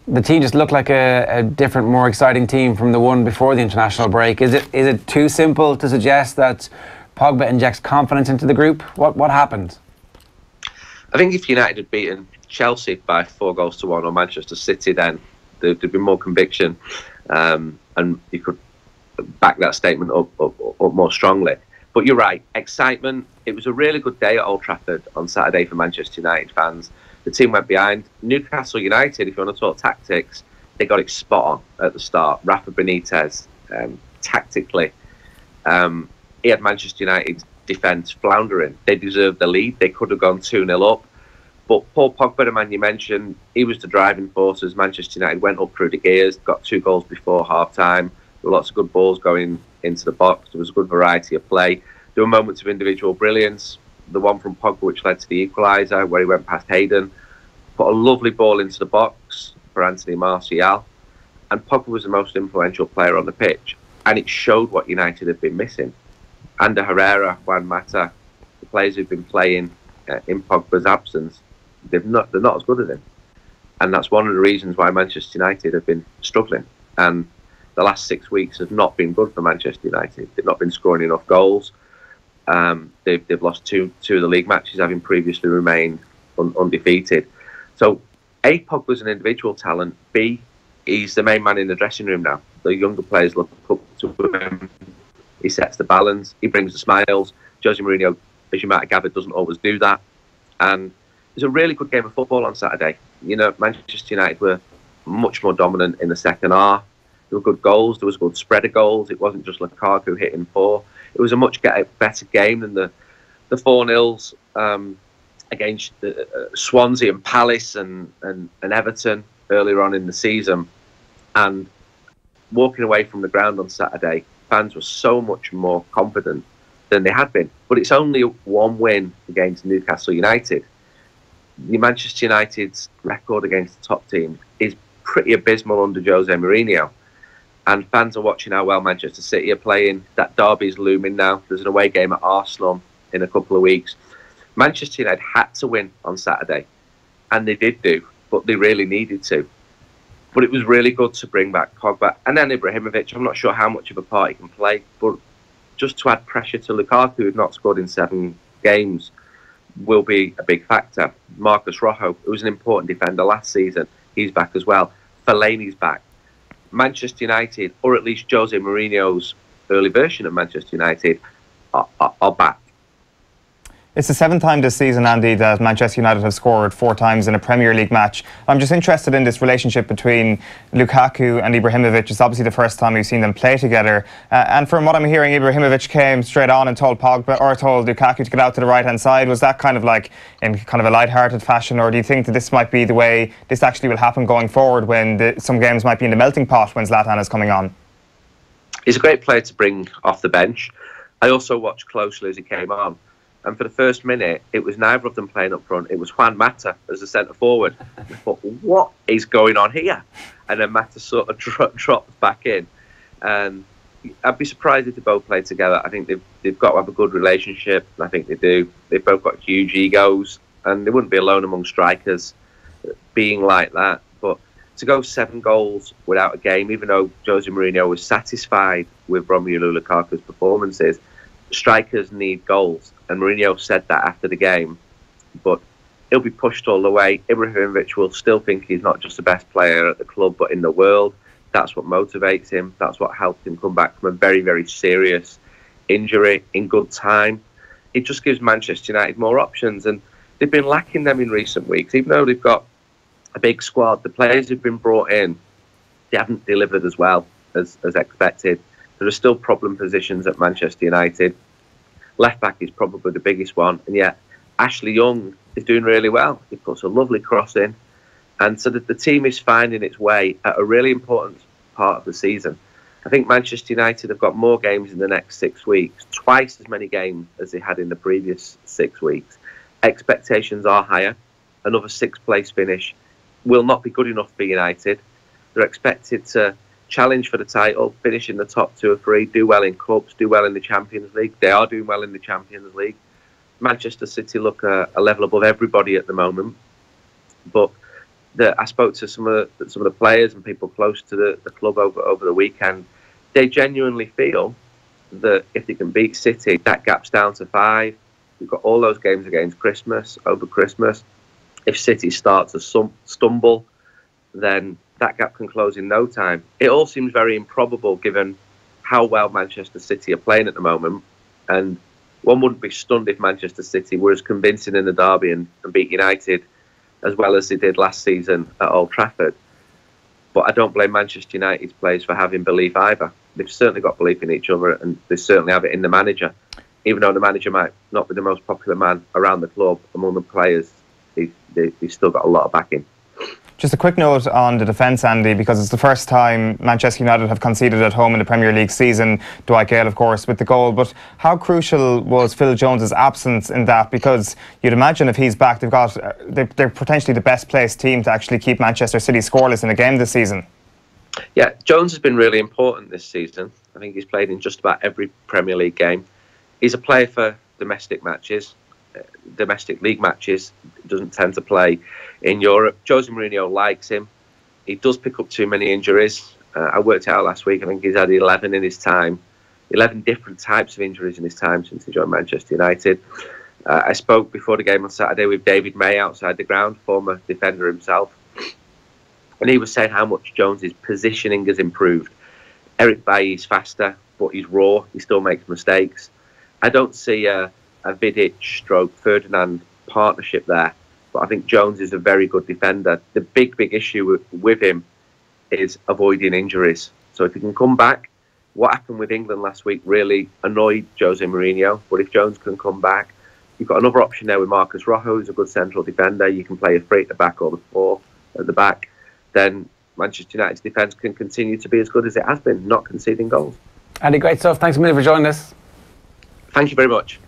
the team just looked like a different, more exciting team from the one before the international break. Is it too simple to suggest that Pogba injects confidence into the group? What happened? I think if United had beaten Chelsea by 4-1 or Manchester City, then there'd be more conviction, and you could back that statement up more strongly. But you're right, excitement. It was a really good day at Old Trafford on Saturday for Manchester United fans. The team went behind. Newcastle United, if you want to talk tactics, they got it spot on at the start. Rafa Benitez, tactically, he had Manchester United defence floundering. They deserved the lead. They could have gone 2-0 up. But Paul Pogba, the man you mentioned, he was the driving force as Manchester United went up through the gears, got 2 goals before half-time. There were lots of good balls going into the box. There was a good variety of play. There were moments of individual brilliance. The one from Pogba which led to the equaliser, where he went past Hayden, put a lovely ball into the box for Anthony Martial. And Pogba was the most influential player on the pitch. And it showed what United had been missing. Ander Herrera, Juan Mata, the players who've been playing in Pogba's absence, they're not as good as him. And that's one of the reasons why Manchester United have been struggling. And the last 6 weeks have not been good for Manchester United. They've not been scoring enough goals. They've lost two of the league matches, having previously remained undefeated. So, A, Pogba's an individual talent. B, he's the main man in the dressing room now. The younger players look up to him. He sets the balance. He brings the smiles. Jose Mourinho, as you might have gathered, doesn't always do that. And it was a really good game of football on Saturday. You know, Manchester United were much more dominant in the second half. There were good goals. There was a good spread of goals. It wasn't just Lukaku hitting 4. It was a much better game than the 4-0s against Swansea and Palace and Everton earlier on in the season. And walking away from the ground on Saturday, fans were so much more confident than they had been. But it's only one win against Newcastle United. The Manchester United's record against the top team is pretty abysmal under Jose Mourinho. And fans are watching how well Manchester City are playing. That derby's looming now. There's an away game at Arsenal in a couple of weeks. Manchester United had to win on Saturday. And they did do, but they really needed to. But it was really good to bring back Pogba. And then Ibrahimovic, I'm not sure how much of a part he can play, but just to add pressure to Lukaku, who had not scored in 7 games, will be a big factor. Marcus Rojo, who was an important defender last season, he's back as well. Fellaini's back. Manchester United, or at least Jose Mourinho's early version of Manchester United, are back. It's the 7th time this season, Andy, that Manchester United have scored 4 times in a Premier League match. I'm just interested in this relationship between Lukaku and Ibrahimovic. It's obviously the first time we've seen them play together. And from what I'm hearing, Ibrahimovic came straight on and told Lukaku to get out to the right-hand side. Was that kind of like in kind of a light-hearted fashion, or do you think that this might be the way this actually will happen going forward when some games might be in the melting pot when Zlatan is coming on? He's a great player to bring off the bench. I also watched closely as he came on. And for the first minute, it was neither of them playing up front. It was Juan Mata as the centre forward. I thought, what is going on here? And then Mata sort of dropped back in. And I'd be surprised if they both played together. I think they've got to have a good relationship. And I think they do. They've both got huge egos. And they wouldn't be alone among strikers being like that. But to go 7 goals without a game, even though Jose Mourinho was satisfied with Romelu Lukaku's performances, strikers need goals. And Mourinho said that after the game, but he'll be pushed all the way. Ibrahimovic will still think he's not just the best player at the club, but in the world. That's what motivates him. That's what helped him come back from a very, very serious injury in good time. It just gives Manchester United more options, and they've been lacking them in recent weeks. Even though they've got a big squad, the players who've been brought in, they haven't delivered as well as expected. There are still problem positions at Manchester United. Left back is probably the biggest one, and yet Ashley Young is doing really well. He puts a lovely cross in, and so that the team is finding its way at a really important part of the season. I think Manchester United have got more games in the next 6 weeks, twice as many games as they had in the previous 6 weeks. Expectations are higher. Another 6th place finish will not be good enough for United. They're expected to challenge for the title, finish in the top 2 or 3, do well in clubs, do well in the Champions League. They are doing well in the Champions League. Manchester City look a level above everybody at the moment, but that I spoke to some of the players and people close to the club over the weekend. They genuinely feel that if they can beat City, that gap's down to 5. We've got all those games over Christmas. If City starts to stumble, then that gap can close in no time. It all seems very improbable given how well Manchester City are playing at the moment, and one wouldn't be stunned if Manchester City were as convincing in the derby and beat United as well as they did last season at Old Trafford. But I don't blame Manchester United's players for having belief either. They've certainly got belief in each other, and they certainly have it in the manager. Even though the manager might not be the most popular man around the club, among the players, he's still got a lot of backing. Just a quick note on the defence, Andy, because it's the first time Manchester United have conceded at home in the Premier League season. Dwight Gale, of course, with the goal. But how crucial was Phil Jones's absence in that? Because you'd imagine if he's back, they're potentially the best placed team to actually keep Manchester City scoreless in a game this season. Yeah, Jones has been really important this season. I think he's played in just about every Premier League game. He's a player for domestic matches. Domestic league matches, doesn't tend to play in Europe. Jose Mourinho likes him. He does pick up too many injuries. I worked out last week, I think he's had 11 in his time, 11 different types of injuries in his time since he joined Manchester United. I spoke before the game on Saturday with David May outside the ground, former defender himself, and he was saying how much Jones's positioning has improved. Eric Bailly's faster, but he's raw, he still makes mistakes. I don't see a Vidic/Ferdinand partnership there, but I think Jones is a very good defender. The big issue with him is avoiding injuries. So if he can come back, what happened with England last week really annoyed Jose Mourinho, but if Jones can come back, you've got another option there with Marcus Rojo, who's a good central defender. You can play a 3 at the back or the 4 at the back. Then Manchester United's defence can continue to be as good as it has been, not conceding goals. Andy, great stuff. Thanks a million for joining us. Thank you very much.